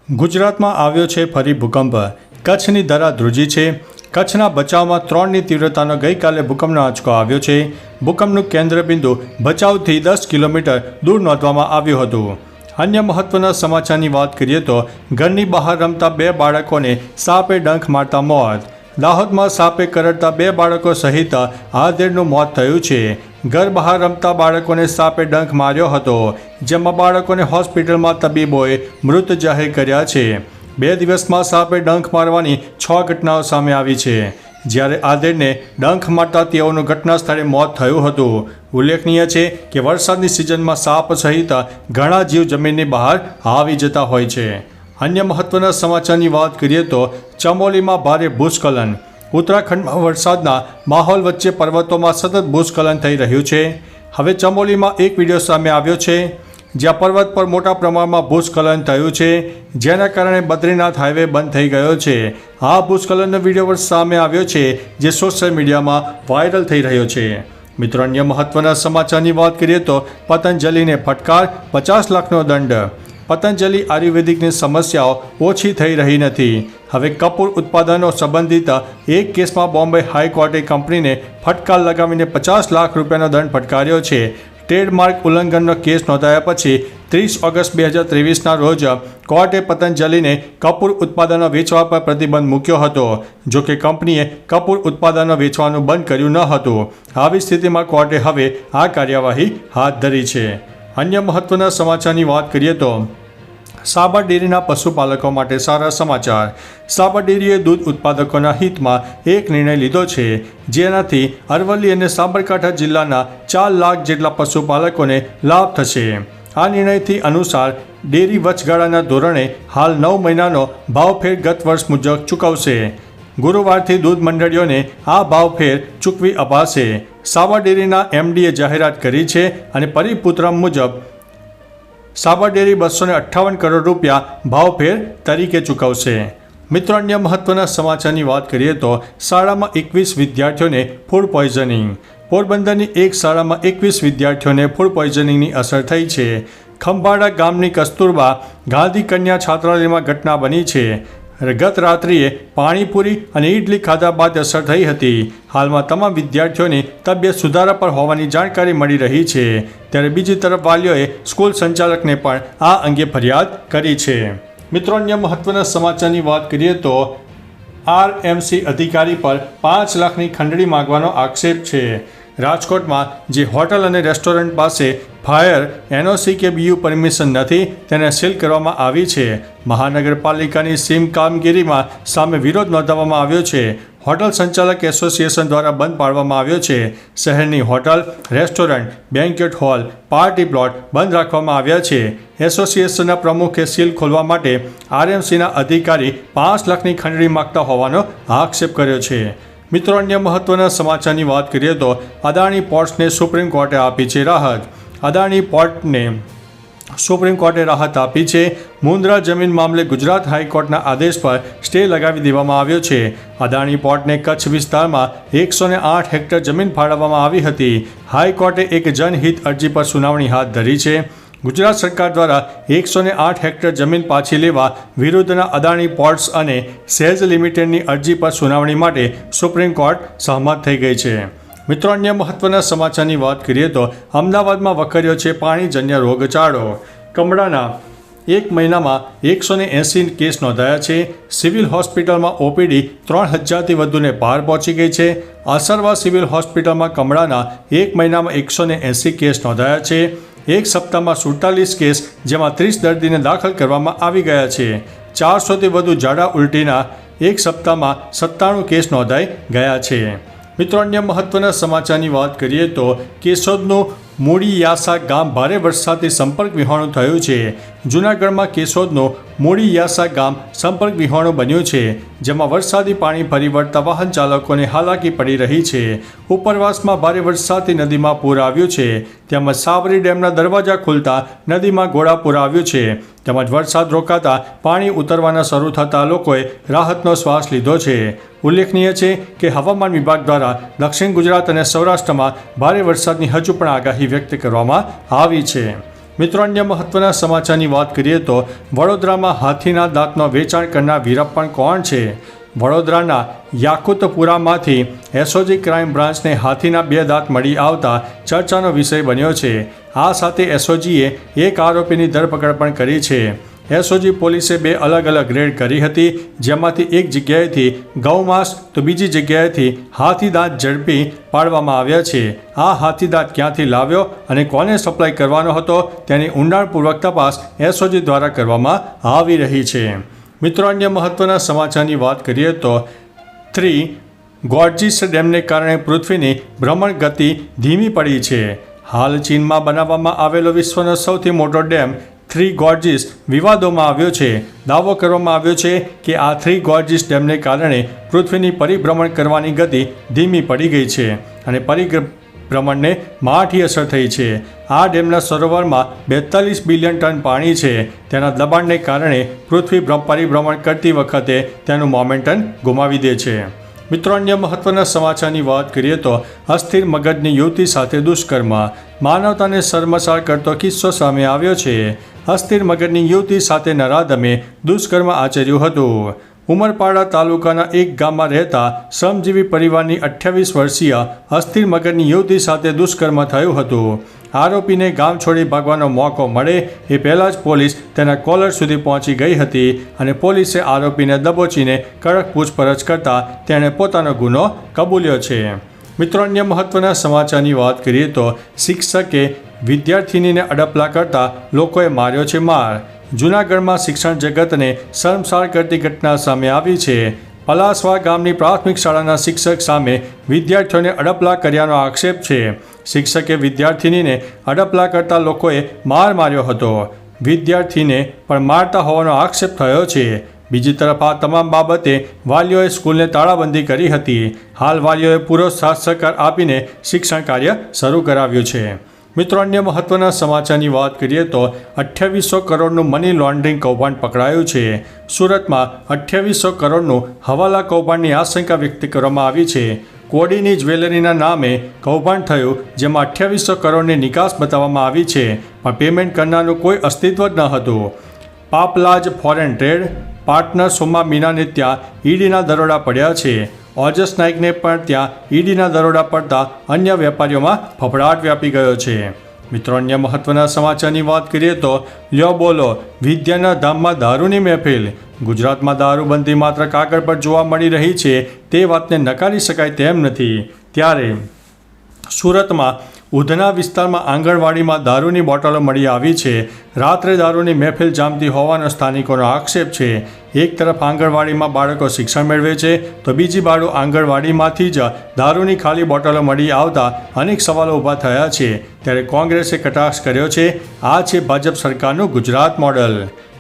ગુજરાતમાં આવ્યો છે ફરી ભૂકંપ. કચ્છની ધરા ધ્રુજી છે. કચ્છના ભચાઉમાં 3ની તીવ્રતાનો ગઈકાલે ભૂકંપનો આંચકો આવ્યો છે. ભૂકંપનું કેન્દ્રબિંદુ ભચાઉથી 10 કિલોમીટર દૂર નોંધવામાં આવ્યું હતું. અન્ય મહત્વના સમાચારની વાત કરીએ તો ઘરની બહાર રમતા 2 બાળકોને સાપે ડંખ મારતા મોત. દાહોદમાં સાપે કરડતા 2 બાળકો સહિત આધેડનું મોત થયું છે. ઘર બહાર રમતા બાળકોને સાપે ડંખ માર્યો હતો, જેમાં બાળકોને હોસ્પિટલમાં તબીબોએ મૃત જાહેર કર્યા છે. 2 દિવસમાં સાપે ડંખ મારવાની 6 ઘટનાઓ સામે આવી છે, જ્યારે આધેડને ડંખ મારતા તેઓનું ઘટના સ્થળે મોત થયું હતું. ઉલ્લેખનીય છે કે વરસાદની સિઝનમાં સાપ સહિત ઘણા જીવ જમીનની બહાર આવી જતા હોય છે. અન્ય મહત્વના સમાચારની વાત કરીએ તો ચમોલીમાં ભારે ભૂસ્ખલન. ઉત્તરાખંડમાં વરસાદના માહોલ વચ્ચે પર્વતોમાં સતત ભૂસ્ખલન થઈ રહ્યું છે. હવે ચમોલીમાં એક વિડીયો સામે આવ્યો છે, જ્યાં પર્વત પર મોટા પ્રમાણમાં ભૂસ્ખલન થયું છે, જેના કારણે બદ્રીનાથ હાઈવે બંધ થઈ ગયો છે. આ ભૂસ્ખલનનો વિડીયો સામે આવ્યો છે, જે સોશિયલ મીડિયામાં વાયરલ થઈ રહ્યો છે. મિત્રો, અન્ય મહત્વના સમાચારની વાત કરીએ તો પતંજલિને ફટકાર, 50 લાખનો દંડ. પતંજલિ આયુર્વેદિકની સમસ્યાઓ ઓછી થઈ રહી નથી. હવે કપૂર ઉત્પાદનો સંબંધિત એક કેસમાં બોમ્બે હાઈકોર્ટે કંપનીને ફટકાર લગાવીને 50 લાખ રૂપિયાનો દંડ ફટકાર્યો છે. ટ્રેડમાર્ક ઉલ્લંઘનનો કેસ નોંધાયા પછી 30 ઓગસ્ટ 2023ના રોજ કોર્ટે પતંજલિને કપૂર ઉત્પાદનો વેચવા પર પ્રતિબંધ મૂક્યો હતો. જોકે કંપનીએ કપૂર ઉત્પાદનો વેચવાનું બંધ કર્યું ન હતું. આવી સ્થિતિમાં કોર્ટે હવે આ કાર્યવાહી હાથ ધરી છે. અન્ય મહત્વના સમાચારની વાત કરીએ તો સાબર ડેરીના પશુપાલકો માટે સારા સમાચાર. સાબર ડેરીએ દૂધ ઉત્પાદકોના હિતમાં એક નિર્ણય લીધો છે, જેનાથી અરવલ્લી અને સાબરકાંઠા જિલ્લાના 4 લાખ જેટલા પશુપાલકોને લાભ થશે. આ નિર્ણયથી અનુસાર ડેરી વચગાળાના ધોરણે હાલ 9 મહિનાનો ભાવફેર ગત વર્ષ મુજબ ચૂકવશે. ગુરુવારથી દૂધ મંડળીઓને આ ભાવફેર ચૂકવી અપાશે. સાબર ડેરીના એમડીએ જાહેરાત કરી છે અને પરિપત્ર મુજબ સાબર ડેરી 258 કરોડ રૂપિયા ભાવફેર તરીકે ચૂકવશે. મિત્રો, અન્ય મહત્વના સમાચારની વાત કરીએ તો શાળામાં 21 વિદ્યાર્થીઓને ફૂડ પોઈઝનિંગ. પોરબંદરની એક શાળામાં 21 વિદ્યાર્થીઓને ફૂડ પોઈઝનિંગની અસર થઈ છે. ખંભાળા ગામની કસ્તુરબા ગાંધી કન્યા છાત્રાલયમાં ઘટના બની છે. ગત રાત્રિએ પાણીપુરી અને ઇડલી ખાધા બાદ અસર થઈ હતી. હાલમાં તમામ વિદ્યાર્થીઓની તબિયત સુધારા પર હોવાની જાણકારી મળી રહી છે. ત્યારે બીજી તરફ વાલીઓએ સ્કૂલ સંચાલકને પણ આ અંગે ફરિયાદ કરી છે. મિત્રો, અન્ય મહત્વના સમાચારની વાત કરીએ તો આરએમસી અધિકારી પર 5 લાખની ખંડણી માંગવાનો આક્ષેપ છે. રાજકોટમાં જે હોટલ અને રેસ્ટોરન્ટ પાસે ફાયર એનઓસી કે બીયુ પરમિશન નથી, તેને સીલ કરવામાં આવી છે. મહાનગરપાલિકાની સીમ કામગીરીમાં સામે વિરોધ નોંધાવવામાં આવ્યો છે. હોટલ સંચાલક એસોસિએશન દ્વારા બંધ પાડવામાં આવ્યો છે. શહેરની hotel, restaurant, banquet hall, party plot બંધ રાખવામાં આવ્યા છે. એસોસિએશનના પ્રમુખે સીલ ખોલવા માટે આરએમસીના અધિકારી 5 લાખની ખંડણી માગતા હોવાનો આક્ષેપ કર્યો છે. મિત્રો, અન્ય મહત્વના સમાચારની વાત કરીએ તો અદાણી પોર્ટ્સને સુપ્રીમ કોર્ટે આપી છે રાહત. અદાણી પોર્ટને સુપ્રીમ કોર્ટે રાહત આપી છે. મુન્દ્રા જમીન મામલે ગુજરાત હાઈકોર્ટના આદેશ પર સ્ટે લગાવી દેવામાં આવ્યો છે. અદાણી પોર્ટને કચ્છ વિસ્તારમાં 108 હેક્ટર જમીન ફાળવવામાં આવી હતી. હાઈકોર્ટે એક જનહિત અરજી પર સુનાવણી હાથ ધરી છે. ગુજરાત સરકાર દ્વારા 108 હેક્ટર જમીન પાછી લેવા વિરુદ્ધના અદાણી પોર્ટ્સ અને સેઝ લિમિટેડની અરજી પર સુનાવણી માટે સુપ્રીમ કોર્ટ સહમત થઈ ગઈ છે. મિત્રો, અન્ય મહત્વના સમાચારની વાત કરીએ તો અમદાવાદમાં વકર્યો છે પાણીજન્ય રોગચાળો. કમળાના એક મહિનામાં 180 કેસ નોંધાયા છે. સિવિલ હોસ્પિટલમાં ઓપીડી 3000થી વધુને પાર પહોંચી ગઈ છે. અસરવા સિવિલ હોસ્પિટલમાં કમળાના એક મહિનામાં 180 કેસ નોંધાયા છે. એક સપ્તાહમાં 47 કેસ, જેમાં 30 દર્દીને દાખલ કરવામાં આવી ગયા છે. 400થી વધુ ઝાડા ઉલટીના એક સપ્તાહમાં 97 કેસ નોંધાઈ ગયા છે. મિત્રો, અન્ય મહત્વના સમાચારની વાત કરીએ તો કેશોદનું મૂળીયાસા ગામ ભારે વરસાદથી સંપર્ક વિહોણું થયું છે. જૂનાગઢમાં કેશોદનું મૂળીયાસા ગામ સંપર્ક વિહોણું બન્યું છે, જેમાં વરસાદી પાણી ફરી વળતા વાહન ચાલકોને હાલાકી પડી રહી છે. ઉપરવાસમાં ભારે વરસાદથી નદીમાં પૂર આવ્યું છે. તેમજ સાબરી ડેમના દરવાજા ખુલતા નદીમાં ઘોડાપૂર આવ્યું છે. તેમજ વરસાદ રોકાતા પાણી ઉતરવાના શરૂ થતાં લોકોએ રાહતનો શ્વાસ લીધો છે. ઉલ્લેખનીય છે કે હવામાન વિભાગ દ્વારા દક્ષિણ ગુજરાત અને સૌરાષ્ટ્રમાં ભારે વરસાદની હજુ પણ આગાહી વ્યક્ત કરવામાં આવી છે. મિત્રો, અન્ય મહત્વના સમાચારની વાત કરીએ તો વડોદરામાં હાથીના દાંતનો વેચાણ કરનાર વીરપ્પન કોણ છે? વડોદરાના યાકુતપુરામાંથી એસઓજી ક્રાઇમ બ્રાન્ચને હાથીના 2 દાંત મળી આવતા ચર્ચાનો વિષય બન્યો છે. આ સાથે એસઓજીએ એક આરોપીની ધરપકડ પણ કરી છે. એસઓજી પોલીસે 2 અલગ અલગ રેડ કરી હતી, જેમાંથી એક જગ્યાએથી ગૌમાંસ તો બીજી જગ્યાએથી હાથીદાંત ઝડપી પાડવામાં આવ્યા છે. આ હાથીદાંત ક્યાંથી લાવ્યો અને કોને સપ્લાય કરવાનો હતો તેની ઊંડાણપૂર્વક તપાસ એસઓજી દ્વારા કરવામાં આવી રહી છે. મિત્રો, અન્ય મહત્વના સમાચારની વાત કરીએ તો 3 ગોર્જીસ ડેમને કારણે પૃથ્વીની ભ્રમણ ગતિ ધીમી પડી છે. હાલ ચીનમાં બનાવવામાં આવેલો વિશ્વનો સૌથી મોટો ડેમ 3 ગોર્જીસ વિવાદોમાં આવ્યો છે. દાવો કરવામાં આવ્યો છે કે આ 3 ગોર્જીસ ડેમને કારણે પૃથ્વીની પરિભ્રમણ કરવાની ગતિ ધીમી પડી ગઈ છે અને પરિભ્રમણને માઠી અસર થઈ છે. આ ડેમના સરોવરમાં 42 બિલિયન ટન પાણી છે. તેના દબાણને કારણે પૃથ્વી પરિભ્રમણ કરતી વખતે તેનું મોમેન્ટમ ગુમાવી દે છે. મિત્રો, અન્ય મહત્વના સમાચારની વાત કરીએ તો અસ્થિર મગજની યુવતી સાથે દુષ્કર્મ. માનવતાને શર્મસાર કરતો કિસ્સો સામે આવ્યો છે. અસ્થિર મગજની યુવતી સાથે નરાધમે દુષ્કર્મ આચર્યું હતું. ઉમરપાડા તાલુકાના એક ગામમાં રહેતા શ્રમજીવી પરિવારની 28 વર્ષીય અસ્થિર મગજની યુવતી સાથે દુષ્કર્મ થયું હતું. આરોપીને ગામ છોડી ભાગવાનો મોકો મળે એ પહેલાં જ પોલીસ તેના કોલર સુધી પહોંચી ગઈ હતી અને પોલીસે આરોપીને દબોચીને કડક પૂછપરછ કરતાં તેણે પોતાનો ગુનો કબૂલ્યો છે. મિત્રો, અન્ય મહત્વના સમાચારની વાત કરીએ તો શિક્ષકે વિદ્યાર્થિનીને અડપલા કરતા લોકોએ માર્યો છે માર. જૂનાગઢમાં શિક્ષણ જગતને શર્મસાર કરતી ઘટના સામે આવી છે. પલાસવા ગામની પ્રાથમિક શાળાના શિક્ષક સામે વિદ્યાર્થીઓને અડપલા કર્યાનો આક્ષેપ છે. શિક્ષકે વિદ્યાર્થિનીને અડપલા કરતા લોકોએ માર માર્યો હતો. વિદ્યાર્થીને પણ મારતા હોવાનો આક્ષેપ થયો છે. બીજી તરફ આ તમામ બાબતે વાલીઓએ સ્કૂલને તાળાબંધી કરી હતી. હાલ વાલીઓએ પૂરો સાથ સહકાર આપીને શિક્ષણ કાર્ય શરૂ કરાવ્યું છે. મિત્રો, અન્ય મહત્વના સમાચારની વાત કરીએ તો 2800 કરોડનું મની લોન્ડરિંગ કૌભાંડ પકડાયું છે. સુરતમાં 2800 કરોડનું હવાલા કૌભાંડની આશંકા વ્યક્ત કરવામાં આવી છે. કોડીની જ્વેલરીના નામે કૌભાંડ થયું, જેમાં 2800 કરોડની નિકાસ બતાવવામાં આવી છે, પણ પેમેન્ટ કરનારનું કોઈ અસ્તિત્વ જ ન હતું. પાપલાજ ફોરેન ટ્રેડ પાર્ટનર સોમા મીનાને ત્યાં ઈડીના દરોડા પડ્યા છે. ઓજસ નાઇકને પણ ત્યાં ઈડીના દરોડા પડતા અન્ય વેપારીઓમાં ફફડાટ વ્યાપી ગયો છે. મિત્રો, અન્ય મહત્વના સમાચારની વાત કરીએ તો લ્યો બોલો વિદ્યાના ધામમાં દારૂની મહેફિલ. ગુજરાતમાં દારૂબંધી માત્ર કાગળ પર જોવા મળી રહી છે તે વાતને નકારી શકાય તેમ નથી. ત્યારે સુરતમાં ઉધના વિસ્તારમાં આંગણવાડીમાં દારૂની બોટલો મળી આવી છે. રાત્રે દારૂની મહેફિલ જામતી હોવાનો સ્થાનિકોનો આક્ષેપ છે. એક તરફ આંગણવાડીમાં બાળકો શિક્ષણ મેળવે છે તો બીજી બાજુ આંગણવાડીમાંથી જ દારૂની ખાલી બોટલો મળી આવતા અનેક સવાલો ઊભા થયા છે. ત્યારે કોંગ્રેસે કટાક્ષ કર્યો છે. આ છે ભાજપ સરકારનું ગુજરાત મોડલ.